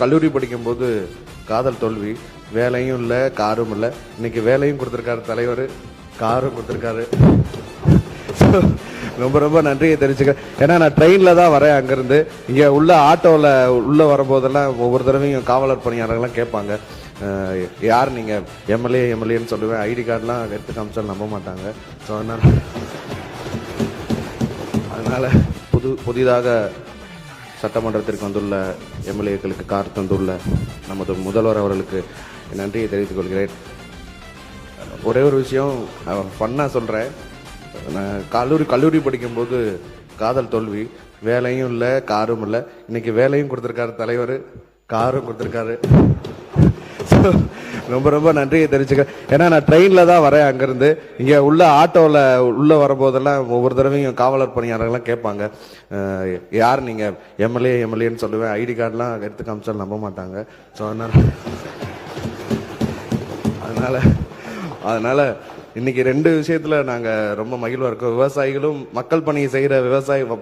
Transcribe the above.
கல்லூரி படிக்கும்போது காதல் தோல்வி, வேலையும் இல்லை காரும் இல்லை. இன்னைக்கு வேலையும் கொடுத்துருக்காரு தலைவர், காரும் கொடுத்துருக்காரு. ரொம்ப ரொம்ப நன்றியை தெரிஞ்சுக்கிறேன். ஏன்னா நான் ட்ரெயினில் தான் வரேன். அங்கேருந்து இங்கே உள்ள ஆட்டோவில் உள்ளே வரும்போதெல்லாம் ஒவ்வொரு தடவையும் காவலர் பணியாளர்கள்லாம் கேட்பாங்க, யார் நீங்கள் எம்எல்ஏன்னு சொல்லுவேன். ஐடி கார்டெலாம் எடுத்து காமிச்சாலும் நம்ப மாட்டாங்க. ஸோ அதனால் புதிதாக சட்டமன்றத்திற்கு வந்துள்ள எம்எல்ஏக்களுக்கு கார் தந்துள்ள நமது முதல்வர் அவர்களுக்கு நன்றியை தெரிவித்துக் கொள்கிறேன். ஒரே ஒரு விஷயம் ஃபன்னாக சொல்கிறேன். நான் கல்லூரி படிக்கும்போது காதல் தோல்வி, வேலையும் இல்லை காரும் இல்லை. இன்னைக்கு வேலையும் கொடுத்துருக்காரு தலைவர், காரும் கொடுத்துருக்காரு. ரொம்ப ரொம்ப நன்றியை தெரிஞ்சுக்கிறேன். ஏன்னா நான் ட்ரெயினில் தான் வரேன். அங்கேருந்து இங்கே உள்ள ஆட்டோவில் உள்ளே வரும்போதெல்லாம் ஒவ்வொரு தடவையும் காவலர் பணியாளர்கள்லாம் கேட்பாங்க, யார் நீங்கள் எம்எல்ஏன்னு சொல்லுவேன். ஐடி கார்டெலாம் எடுத்து காமிச்சாலும் நம்ப மாட்டாங்க. ஸோ அதனால் இன்னைக்கு ரெண்டு விஷயத்தில் நாங்கள் ரொம்ப மகிழ்வாக இருக்கோம். விவசாயிகளும் மக்கள் பணியை செய்கிற விவசாயி